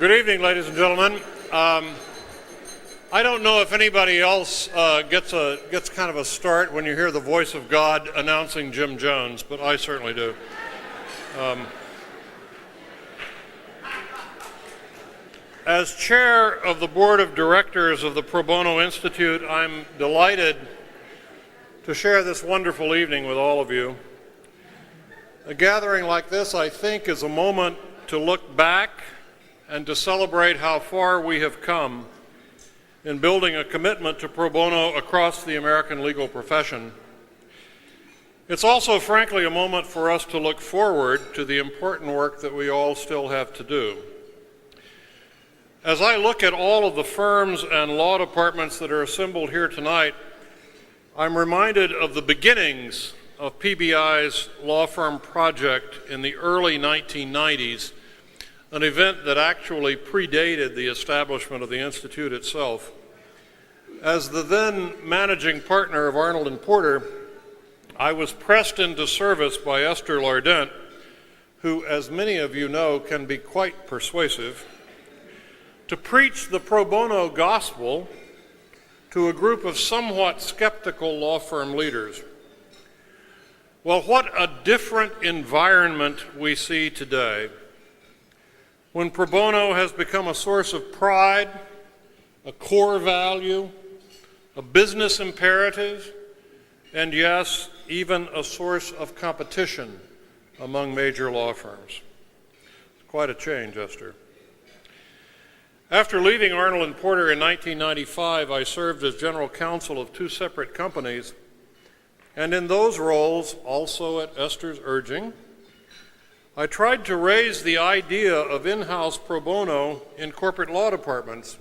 Good evening, ladies and gentlemen. I don't know if anybody else gets kind of a start when you hear the voice of God announcing Jim Jones, but I certainly do. As chair of the board of directors of the Pro Bono Institute, I'm delighted to share this wonderful evening with all of you. A gathering like this, I think, is a moment to look back and to celebrate how far we have come in building a commitment to pro bono across the American legal profession. It's also, frankly, a moment for us to look forward to the important work that we all still have to do. As I look at all of the firms and law departments that are assembled here tonight, I'm reminded of the beginnings of PBI's law firm project in the early 1990s, an event that actually predated the establishment of the Institute itself. As the then managing partner of Arnold & Porter, I was pressed into service by Esther Hildebrandt, who, as many of you know, can be quite persuasive, to preach the pro bono gospel to a group of somewhat skeptical law firm leaders. Well, what a different environment we see today, when pro bono has become a source of pride, a core value, a business imperative, and yes, even a source of competition among major law firms. It's quite a change, Esther. After leaving Arnold & Porter in 1995, I served as general counsel of two separate companies, and in those roles, also at Esther's urging, I tried to raise the idea of in-house pro bono in corporate law departments,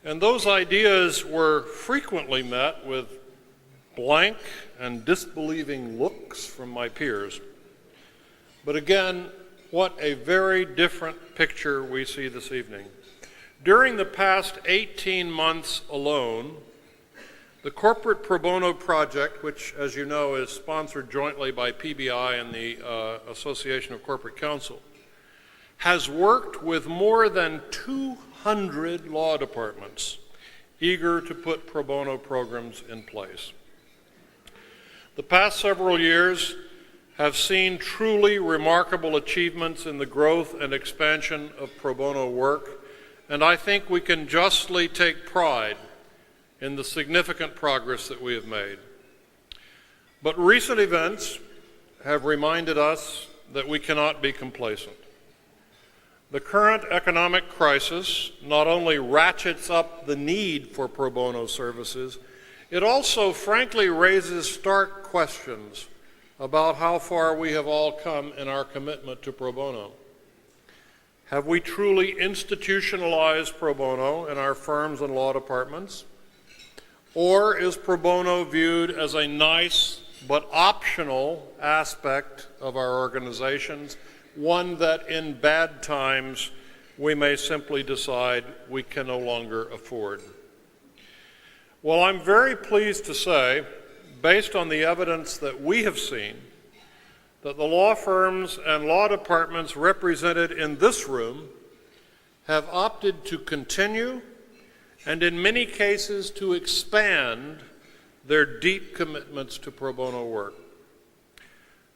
and those ideas were frequently met with blank and disbelieving looks from my peers. But again, what a very different picture we see this evening. During the past 18 months alone, the Corporate Pro Bono Project, which, as you know, is sponsored jointly by PBI and the Association of Corporate Counsel, has worked with more than 200 law departments eager to put pro bono programs in place. The past several years have seen truly remarkable achievements in the growth and expansion of pro bono work, and I think we can justly take pride in the significant progress that we have made. But recent events have reminded us that we cannot be complacent. The current economic crisis not only ratchets up the need for pro bono services, it also frankly raises stark questions about how far we have all come in our commitment to pro bono. Have we truly institutionalized pro bono in our firms and law departments? Or is pro bono viewed as a nice but optional aspect of our organizations, one that in bad times we may simply decide we can no longer afford? Well, I'm very pleased to say, based on the evidence that we have seen, that the law firms and law departments represented in this room have opted to continue and in many cases to expand their deep commitments to pro bono work.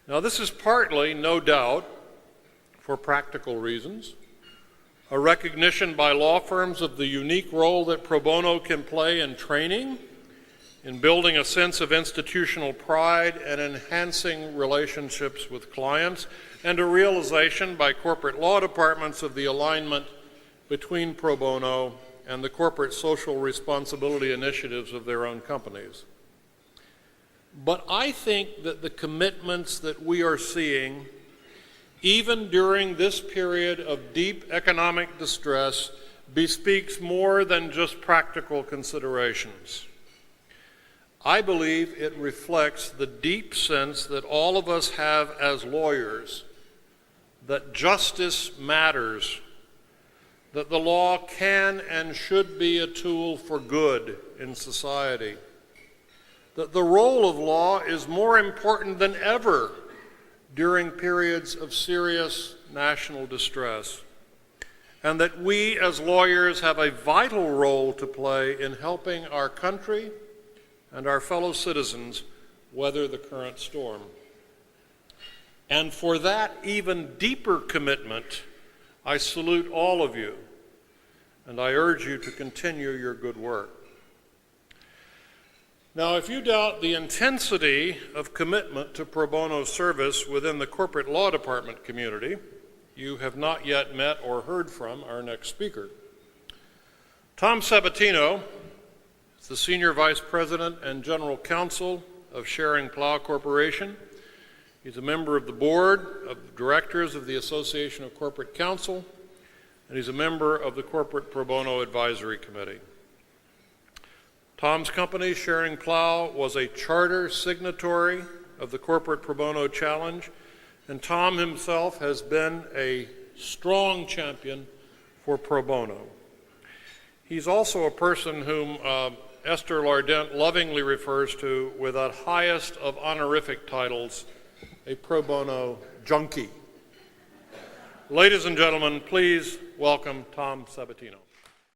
Now, this is partly, no doubt, for practical reasons, a recognition by law firms of the unique role that pro bono can play in training, in building a sense of institutional pride and enhancing relationships with clients, and a realization by corporate law departments of the alignment between pro bono and the corporate social responsibility initiatives of their own companies. But I think that the commitments that we are seeing, even during this period of deep economic distress, bespeaks more than just practical considerations. I believe it reflects the deep sense that all of us have as lawyers, that justice matters, that the law can and should be a tool for good in society, that the role of law is more important than ever during periods of serious national distress, and that we as lawyers have a vital role to play in helping our country and our fellow citizens weather the current storm. And for that even deeper commitment, I salute all of you, and I urge you to continue your good work. Now, if you doubt the intensity of commitment to pro bono service within the corporate law department community, you have not yet met or heard from our next speaker. Tom Sabatino is the Senior Vice President and General Counsel of Schering Plough Corporation. He's a member of the Board of Directors of the Association of Corporate Counsel, and he's a member of the Corporate Pro Bono Advisory Committee. Tom's company, Schering Plough, was a charter signatory of the Corporate Pro Bono Challenge, and Tom himself has been a strong champion for pro bono. He's also a person whom Esther Lardent lovingly refers to with that highest of honorific titles, a pro bono junkie. Ladies and gentlemen, please welcome Tom Sabatino.